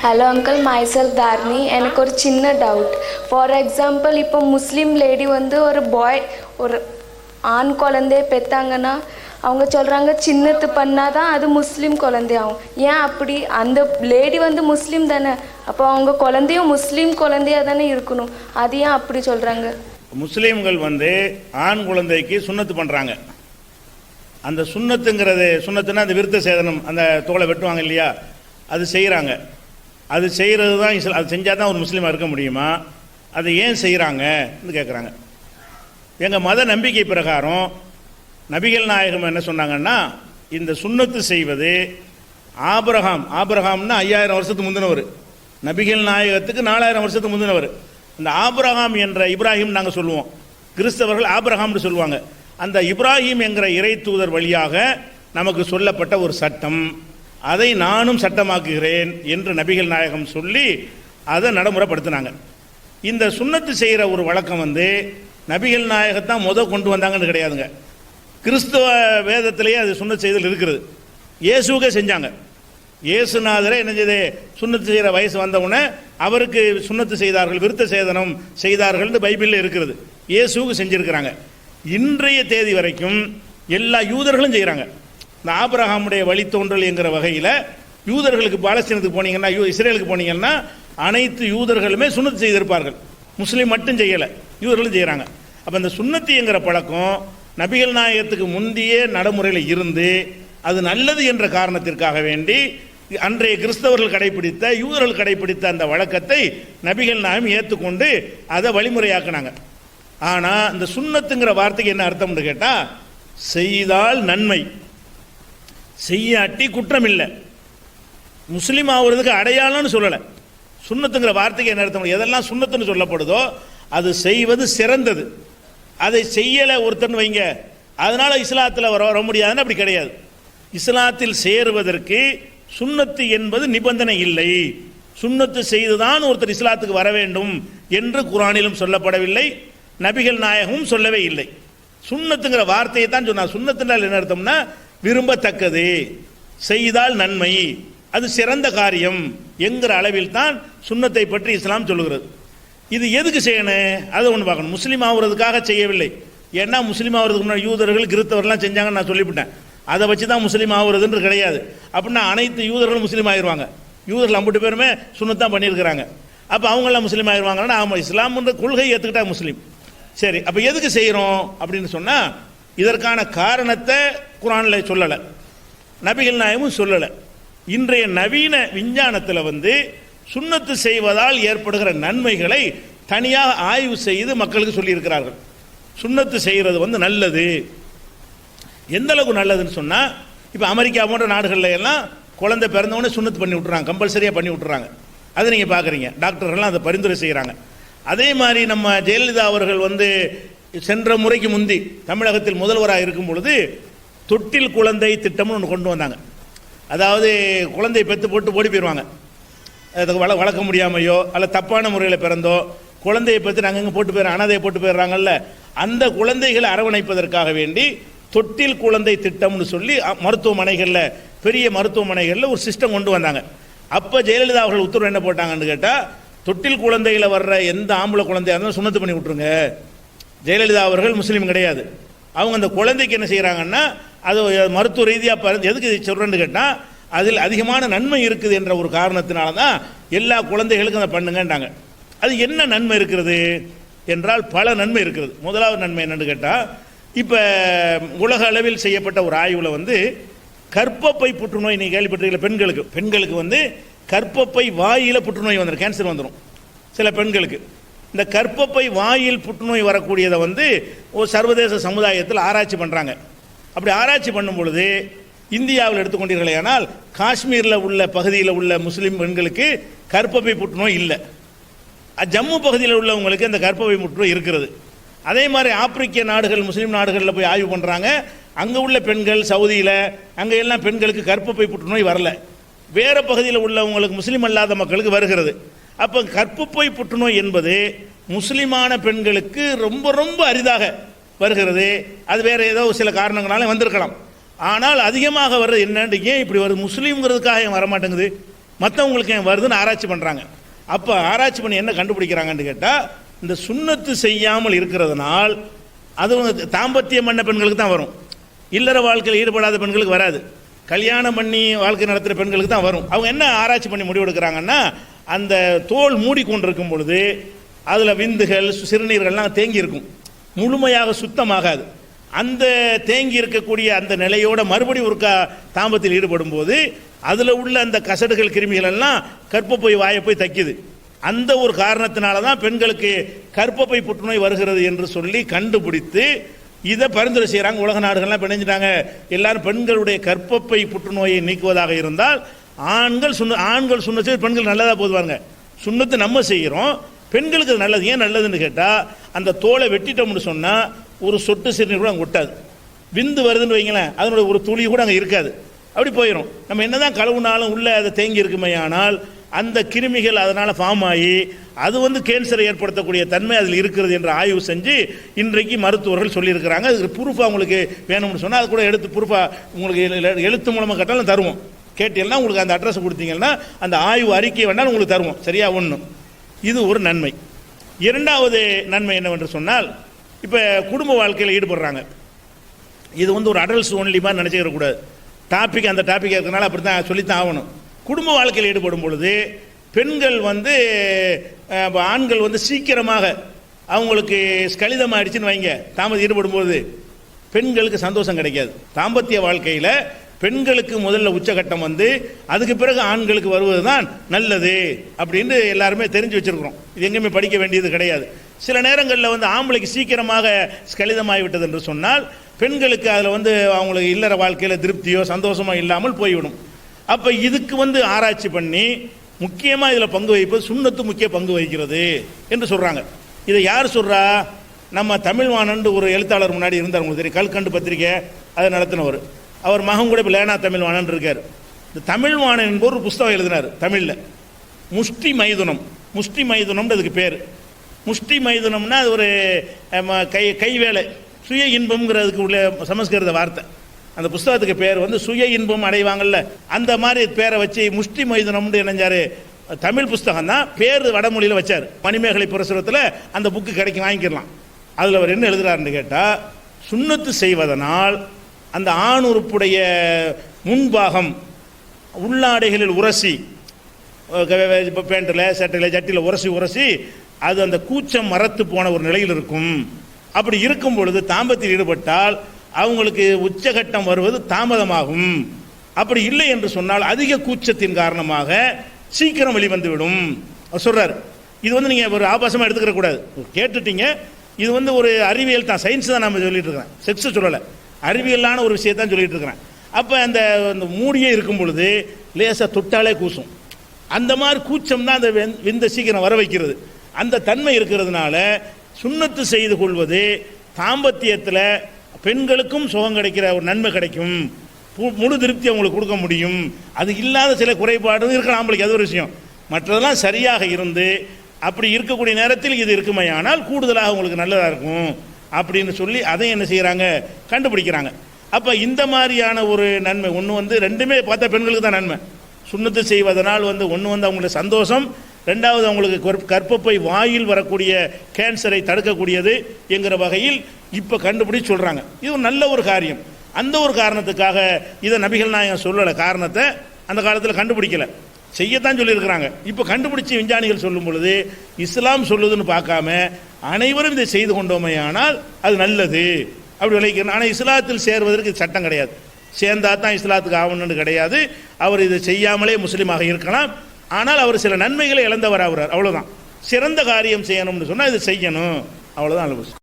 Hello uncle, myself Tharni. எனக்கு ஒரு சின்ன டவுட். ஃபார் எக்ஸாம்பிள், இப்போ முஸ்லீம் லேடி வந்து ஒரு ஆண் குழந்தைய பெற்றாங்கன்னா அவங்க சொல்கிறாங்க சின்னத்து பண்ணால் தான் அது முஸ்லீம் குழந்தையாகும். ஏன் அப்படி? அந்த லேடி வந்து முஸ்லீம் தானே, அப்போ அவங்க குழந்தையும் முஸ்லீம் குழந்தையாக தானே இருக்கணும். அது ஏன் அப்படி சொல்கிறாங்க? முஸ்லீம்கள் வந்து ஆண் குழந்தைக்கு சுண்ணத்து பண்ணுறாங்க. அந்த சுண்ணத்துன்னா அந்த விருத்த சேதனம், அந்த தோலை வெட்டுவாங்க இல்லையா, அது செய்கிறாங்க. அது செய்கிறது தான் அது செஞ்சால் தான் ஒரு முஸ்லீமாக இருக்க முடியுமா? அதை ஏன் செய்கிறாங்கன்னு கேட்குறாங்க. எங்கள் மத நம்பிக்கை பிரகாரம் நபிகள் நாயகம் என்ன சொன்னாங்கன்னா, இந்த சுண்ணத்து செய்வது ஆபிரகாம்னா 5000 வருஷத்துக்கு முந்தினவர், நபிகள் நாயகத்துக்கு 4000 வருஷத்துக்கு முந்தினவர். இந்த ஆபிரகாம் என்ற இப்ராஹிம் நாங்கள் சொல்லுவோம், கிறிஸ்தவர்கள் ஆபிரகாம்னு சொல்லுவாங்க. அந்த இப்ராஹிம் என்கிற இறை தூதர் வழியாக நமக்கு சொல்லப்பட்ட ஒரு சட்டம், அதை நானும் சட்டமாக்குகிறேன் என்று நபிகள் நாயகம் சொல்லி அதை நடைமுறைப்படுத்தினாங்க. இந்த சுண்ணத்து செய்கிற ஒரு வழக்கம் வந்து நபிகள் நாயகத்தான் கொண்டு வந்தாங்கன்னு கிடையாதுங்க. கிறிஸ்தவ வேதத்திலேயே அது சுண்ணத்து செய்தல் இருக்கிறது. இயேசுக்கே செஞ்சாங்க. இயேசுநாதரே என்ன செய்து சுண்ணத்து செய்கிற வயசு வந்தவுடனே அவருக்கு சுண்ணத்து செய்தார்கள், விருத்த சேதனம் செய்தார்கள் பைபிளில் இருக்கிறது. இயேசுக்கு செஞ்சிருக்கிறாங்க. இன்றைய தேதி வரைக்கும் எல்லா யூதர்களும் செய்கிறாங்க. இந்த ஆபிரகாமுடைய வழித்தோன்றல் என்கிற வகையில் யூதர்களுக்கு பாலஸ்தீனத்துக்கு போனீங்கன்னா, இஸ்ரேலுக்கு போனீங்கன்னா அனைத்து யூதர்களுமே சுண்ணத்து செய்திருப்பார்கள். முஸ்லீம் மட்டும் செய்யலை, யூதர்களும் செய்கிறாங்க. அப்போ இந்த சுண்ணத்து என்கிற பழக்கம் நபிகள் நாயகத்துக்கு முந்தைய நடைமுறையில் இருந்து அது நல்லது என்ற காரணத்திற்காக வேண்டி அன்றைய கிறிஸ்தவர்கள் கடைபிடித்த, யூதர்கள் கடைபிடித்த அந்த வழக்கத்தை நபிகள் நாயகம் ஏற்றுக்கொண்டு அதை வழிமுறையாக்குனாங்க. ஆனால் இந்த சுண்ணத்துங்கிற வார்த்தைக்கு என்ன அர்த்தம்னு கேட்டால், செய்தால் நன்மை, செய்யாட்டி குற்றம் இல்லை. முஸ்லீம் ஆகுறதுக்கு அடையாளம்னு சொல்லலை. சுண்ணத்துங்கிற வார்த்தைக்கு என்ன அர்த்தம்? எதெல்லாம் சுண்ணத்துன்னு சொல்லப்படுதோ அது செய்வது சிறந்தது. அதை செய்யலை ஒருத்தன் வைங்க, அதனால இஸ்லாத்தில் வர முடியாதுன்னு அப்படி கிடையாது. இஸ்லாத்தில் சேருவதற்கு சுண்ணத்து என்பது நிபந்தனை இல்லை. சுண்ணத்து செய்துதான் ஒருத்தர் இஸ்லாத்துக்கு வர வேண்டும் என்று குர்ஆனிலும் சொல்லப்படவில்லை, நபிகள் நாயகமும் சொல்லவே இல்லை. சுண்ணத்துங்கிற வார்த்தையை தான் சொன்னார். சுண்ணத்துனால் என்ன அர்த்தம்னா விரும்பத்தக்கது, செய்தால் நன்மை, அது சிறந்த காரியம் என்கிற அளவில் தான் சுண்ணத்தை பற்றி இஸ்லாம் சொல்லுகிறது. இது எதுக்கு செய்யணும் அதை ஒன்று பார்க்கணும். முஸ்லீம் ஆகுறதுக்காக செய்யவில்லை. ஏன்னா முஸ்லீம் ஆகுறதுக்கு முன்னாடி யூதர்கள் கிறிஸ்தவர்கள்லாம் செஞ்சாங்கன்னு நான் சொல்லிவிட்டேன். அதை வச்சு தான் முஸ்லீம் ஆகுறதுன்னு கிடையாது. அப்படின்னா அனைத்து யூதர்களும் முஸ்லீம் ஆகிடுவாங்க. யூதர்கள் 50 பேருமே சுண்ணத்தான் பண்ணியிருக்கிறாங்க. அப்போ அவங்களாம் முஸ்லீம் ஆகிடுவாங்கன்னா ஆமாம், இஸ்லாம்ன்ற கொள்கையை ஏற்றுக்கிட்டா முஸ்லீம். சரி, அப்போ எதுக்கு செய்கிறோம் அப்படின்னு சொன்னால் இதற்கான காரணத்தை குர்ஆனில் சொல்லலை, நபிகள் நாயகமும் சொல்லலை. இன்றைய நவீன விஞ்ஞானத்தில் வந்து சுண்ணத்து செய்வதால் ஏற்படுகிற நன்மைகளை தனியாக ஆய்வு செய்து மக்களுக்கு சொல்லியிருக்கிறார்கள். சுண்ணத்து செய்கிறது வந்து நல்லது. எந்த அளவுக்கு நல்லதுன்னு சொன்னால், இப்போ அமெரிக்கா போன்ற நாடுகளில் எல்லாம் குழந்தை பிறந்தவொடனே சுண்ணத்து பண்ணி விட்டுறாங்க, கம்பல்சரியாக பண்ணி விட்டுறாங்க. அதை நீங்கள் பார்க்குறீங்க, டாக்டர்கள்லாம் அதை பரிந்துரை செய்கிறாங்க. அதே மாதிரி நம்ம ஜெயலலிதா அவர்கள் வந்து சென்ற முறைக்கு முந்தி தமிழகத்தில் முதல்வராக இருக்கும் பொழுது தொட்டில் குழந்தை திட்டம்னு ஒன்று கொண்டு வந்தாங்க. அதாவது குழந்தையை பெற்று போட்டு ஓடி போயிடுவாங்க, அதுக்கு வளர்க்க முடியாமையோ அல்ல தப்பான முறையில் பிறந்தோ குழந்தையை பற்றி அங்கங்கே போட்டு போயிடுறாங்க, அனாதையை போட்டு போயிடுறாங்கல்ல, அந்த குழந்தைகளை அரவணைப்பதற்காக வேண்டி தொட்டில் குழந்தை திட்டம்னு சொல்லி மருத்துவமனைகளில், பெரிய மருத்துவமனைகளில் ஒரு சிஸ்டம் கொண்டு வந்தாங்க. அப்போ ஜெயலலிதா அவர்கள் உத்தரவு என்ன போட்டாங்கன்னு கேட்டால், தொட்டில் குழந்தையில் வர்ற எந்த ஆம்பளை குழந்தையாக இருந்தாலும் சுண்ணத்து பண்ணி விட்டுருங்க. ஜெயலலிதா அவர்கள் முஸ்லீம் கிடையாது. அவங்க அந்த குழந்தைக்கு என்ன செய்கிறாங்கன்னா, அது மருத்துவ ரீதியாக எதுக்கு இதை சொல்கிறேன்னு கேட்டால், அதில் அதிகமான நன்மை இருக்குது என்ற ஒரு காரணத்தினால தான் எல்லா குழந்தைகளுக்கும் அதை பண்ணுங்கன்றாங்க. அது என்ன நன்மை இருக்கிறது என்றால் பல நன்மை இருக்கிறது. முதலாவது நன்மை என்னன்னு கேட்டால், இப்போ உலக அளவில் செய்யப்பட்ட ஒரு ஆய்வில் வந்து கர்ப்பப்பை புற்றுநோய் நீங்கள் கேள்விப்பட்டிருக்கீங்களா? பெண்களுக்கு வந்து கர்ப்பப்பை வாயில் புற்றுநோய் வந்துடும், கேன்சர் வந்துடும் சில பெண்களுக்கு. இந்த கர்ப்பப்பை வாயில் புற்றுநோய் வரக்கூடியதை வந்து ஒரு சர்வதேச சமுதாயத்தில் ஆராய்ச்சி பண்ணுறாங்க. அப்படி ஆராய்ச்சி பண்ணும் பொழுது இந்தியாவில் எடுத்துக்கொண்டீர்களேயானால் காஷ்மீரில் உள்ள பகுதியில் உள்ள முஸ்லீம் பெண்களுக்கு கர்ப்பப்பை புற்றுநோய் இல்லை. ஜம்மு பகுதியில் உள்ளவங்களுக்கு அந்த கர்ப்பப்பை புற்றுநோய் இருக்கிறது. அதே மாதிரி ஆப்பிரிக்க நாடுகள், முஸ்லீம் நாடுகளில் போய் ஆய்வு பண்ணுறாங்க. அங்கே உள்ள பெண்கள், சவுதியில் அங்கே எல்லாம் பெண்களுக்கு கர்ப்பப்பை புற்றுநோய் வரல. வேறு பகுதியில் உள்ளவங்களுக்கு, முஸ்லீம் அல்லாத மக்களுக்கு வருகிறது. அப்போ கர்ப்பப்பை புற்றுநோய் என்பது முஸ்லீமான பெண்களுக்கு ரொம்ப ரொம்ப அரிதாக வருகிறது. அது வேறு ஏதோ சில காரணங்களால வந்திருக்கலாம். ஆனால் அதிகமாக வர்றது என்னன்னு, ஏன் இப்படி வருது? முஸ்லீம்ங்கிறதுக்காக ஏன் வரமாட்டேங்குது? மற்றவங்களுக்கு ஏன் வருதுன்னு ஆராய்ச்சி பண்ணுறாங்க. அப்போ ஆராய்ச்சி பண்ணி என்ன கண்டுபிடிக்கிறாங்கன்னு கேட்டால், இந்த சுன்னத்து செய்யாமல் இருக்கிறதுனால் அது தாம்பத்தியம் பண்ண பெண்களுக்கு தான் வரும், இல்லற வாழ்க்கையில் ஈடுபடாத பெண்களுக்கு வராது, கல்யாணம் பண்ணி வாழ்க்கை நடத்துகிற பெண்களுக்கு தான் வரும். அவங்க என்ன ஆராய்ச்சி பண்ணி முடிவெடுக்கிறாங்கன்னா, அந்த தோல் மூடிக்கொண்டிருக்கும் பொழுது அதில் விந்துகள் சிறுநீர்கள்லாம் தேங்கி இருக்கும், முழுமையாக சுத்தமாகாது. அந்த தேங்கி இருக்கக்கூடிய அந்த நிலையோட மறுபடியும் ஒரு தாம்பத்தில் ஈடுபடும் போது அதில் உள்ள அந்த கசடுகள் கிருமிகள் எல்லாம் கர்ப்பப்பை வாயை போய் தைக்குது. அந்த ஒரு காரணத்தினால தான் பெண்களுக்கு கர்ப்பப்பை புற்றுநோய் வருகிறது என்று சொல்லி கண்டுபிடித்து இதை பரிந்துரை செய்கிறாங்க. உலக நாடுகள்லாம் பிணைஞ்சிட்டாங்க. எல்லாரும் பெண்களுடைய கர்ப்பப்பை புற்றுநோயை நீக்குவதாக இருந்தால் ஆண்கள் சுண்ணத்து, பெண்கள் நல்லதாக போதுவாங்க. சுண்ணத்து நம்ம செய்கிறோம், பெண்களுக்கு அது நல்லது. ஏன் நல்லதுன்னு கேட்டால், அந்த தோலை வெட்டிட்டோம்னு சொன்னால் ஒரு சொட்டு சிறுநீர் கூட அங்கே ஒட்டாது. விந்து வருதுன்னு வைங்களேன், அதனுடைய ஒரு துளி கூட அங்கே இருக்காது, அப்படி போயிடும். நம்ம என்னதான் கழுவுனாலும் உள்ளே அதை தேங்கி இருக்குமே, ஆனால் அந்த கிருமிகள் அதனால் ஃபார்ம் ஆகி அது கேன்சரை ஏற்படுத்தக்கூடிய தன்மை அதில் இருக்கிறது என்று ஆய்வு செஞ்சு இன்றைக்கு மருத்துவர்கள் சொல்லியிருக்கிறாங்க. அதுக்கு ப்ரூஃபாக உங்களுக்கு வேணும்னு சொன்னால் அது கூட எடுத்து ப்ரூஃபாக உங்களுக்கு எழுத்து மூலமாக கேட்டாலும் தருவோம். கேட்டீங்கன்னா உங்களுக்கு அந்த அட்ரஸ் கொடுத்தீங்கன்னா அந்த ஆய்வு அறிக்கை வேணாலும் உங்களுக்கு தருவோம். சரியா? ஒன்று இது ஒரு நன்மை. இரண்டாவது நன்மை என்னவென்று சொன்னால், இப்போ குடும்ப வாழ்க்கையில் ஈடுபடுறாங்க. இது ஒரு அடல்ட்ஸ் ஒன்லி மாதிரி நினச்சிக்கிறக்கூடாது. டாபிக் அந்த டாபிக் இருக்கிறனால அப்படி தான் சொல்லித்தான் ஆகணும். குடும்ப வாழ்க்கையில் ஈடுபடும் பொழுது பெண்கள் ஆண்கள் சீக்கிரமாக அவங்களுக்கு ஸ்கலிதம் ஆயிடுச்சுன்னு வைங்க, தாமதம் ஈடுபடும் போது பெண்களுக்கு சந்தோஷம் கிடைக்காது. தாம்பத்திய வாழ்க்கையில் பெண்களுக்கு முதல்ல உச்சகட்டம் அதுக்கு பிறகு ஆண்களுக்கு வருவது தான் நல்லது அப்படின்னு எல்லாருமே தெரிஞ்சு வச்சிருக்கிறோம். இது எங்கேயுமே படிக்க வேண்டியது கிடையாது. சில நேரங்களில் ஆம்பளைக்கு சீக்கிரமாக ஸ்கலிதமாகிவிட்டது என்று சொன்னால் பெண்களுக்கு அதில் அவங்களுக்கு இல்லற வாழ்க்கையில் திருப்தியோ சந்தோஷமோ இல்லாமல் போய்விடும். அப்போ இதுக்கு ஆராய்ச்சி பண்ணி முக்கியமாக இதில் பங்கு வகிப்பது சுன்னத்து முக்கிய பங்கு வகிக்கிறது என்று சொல்கிறாங்க. இதை யார் சொல்கிறா? நம்ம தமிழ்வாணன் ஒரு எழுத்தாளர் முன்னாடி இருந்தார், உங்களுக்கு தெரியும், கல்கண்டு பத்திரிக்கை அதை நடத்தினவர். அவர் மகன் கூட இப்போ லேனா தமிழ்வாணன் இருக்கார். இந்த தமிழ்வாணன் என்பவர் ஒரு புஸ்தகம் எழுதினார் தமிழில், முஷ்டி மைதுனம். முஷ்டி மைதுனம்னு அதுக்கு பேர். முஷ்டி மைதுனம்னா அது ஒரு கை வேலை, சுய இன்பம்ங்கிறதுக்கு உள்ள சமஸ்கிருத வார்த்தை. அந்த புஸ்தகத்துக்கு பேர் சுய இன்பம் அடைவாங்கல்ல, அந்த மாதிரி பேரை வச்சு முஷ்டி மைதுனம்னு இணைஞ்சாரு. தமிழ் புஸ்தகம் தான், பேர் வடமொழியில் வச்சார். மணிமேகலை புரசுரத்தில் அந்த புக்கு கிடைக்கும், வாங்கிக்கலாம். அதில் அவர் என்ன எழுதுறாருன்னு கேட்டால், சுன்னத்து செய்வதனால் அந்த ஆண் உறுப்புடைய முன்பாகம் உள்ளாடைகளில் உரசி, இப்போ பேண்ட்டில் சட்டையில் ஜட்டியில் உரசி அது அந்த கூச்சம் மரத்து போன ஒரு நிலையில் இருக்கும். அப்படி இருக்கும் பொழுது தாம்பத்தில் ஈடுபட்டால் அவங்களுக்கு உச்சகட்டம் வருவது தாமதமாகும். அப்படி இல்லை என்று சொன்னால் அதிக கூச்சத்தின் காரணமாக சீக்கிரம் வெளிவந்துவிடும் சொல்றாரு. இது நீங்கள் ஒரு ஆபாசமாக எடுத்துக்கிற கூடாது. கேட்டுட்டீங்க, இது ஒரு அறிவியல் தான், சயின்ஸ் தான் நம்ம சொல்லிட்டு இருக்கிறேன், செக்ஸ் சொல்லலை, அறிவியலான ஒரு விஷயத்தான் சொல்லிட்டு இருக்கிறேன். அப்போ அந்த மூடியே இருக்கும் பொழுது லேசாக தொட்டாலே கூசும். அந்த மாதிரி கூச்சம் தான் அந்த விந்த சீக்கிரம் வர வைக்கிறது. அந்த தன்மை இருக்கிறதுனால சுன்னத்து செய்து கொள்வது தாம்பத்தியத்தில் பெண்களுக்கும் சுகம் கிடைக்கிற ஒரு நன்மை கிடைக்கும், முழு திருப்தி அவங்களுக்கு கொடுக்க முடியும். அது இல்லாத சில குறைபாடு இருக்கலாம் ஆம்பளைக்கு, அது ஒரு விஷயம். மற்றதெல்லாம் சரியாக இருந்து அப்படி இருக்கக்கூடிய நேரத்தில் இது இருக்குமையானால் கூடுதலாக உங்களுக்கு நல்லதாக இருக்கும் அப்படின்னு சொல்லி அதை என்ன செய்கிறாங்க, கண்டுபிடிக்கிறாங்க. அப்போ இந்த மாதிரியான ஒரு நன்மை ஒன்று ரெண்டுமே பார்த்தா பெண்களுக்கு தான் நன்மை. சுன்னத்து செய்வதனால் ஒன்று அவங்களுக்கு சந்தோஷம், ரெண்டாவது அவங்களுக்கு கர்ப்பப்பை வாயில் வரக்கூடிய கேன்சரை தடுக்கக்கூடியது என்கிற வகையில் இப்போ கண்டுபிடிச்சு சொல்கிறாங்க. இது ஒரு நல்ல ஒரு காரியம். அந்த ஒரு காரணத்துக்காக இதை நபிகள் நாயகம் சொல்லலை, காரணத்தை அந்த காலத்தில் கண்டுபிடிக்கலை, செய்யத்தான் சொல்லியிருக்கிறாங்க. இப்போ கண்டுபிடிச்சி விஞ்ஞானிகள் சொல்லும் பொழுது இஸ்லாம் சொல்லுதுன்னு பார்க்காம அனைவரும் இதை செய்து கொண்டோமே ஆனால் அது நல்லது அப்படி விளைவிக்கணும். ஆனால் இஸ்லாத்தில் சேர்வதற்கு சட்டம் கிடையாது, சேர்ந்தா தான் இஸ்லாத்துக்கு ஆகணும்னு கிடையாது. அவர் இதை செய்யாமலே முஸ்லீமாக இருக்கலாம், ஆனால் அவர் சில நன்மைகளை இழந்தவர் ஆகிறார், அவ்வளோதான். சிறந்த காரியம் செய்யணும்னு சொன்னால் இதை செய்யணும், அவ்வளோதான்.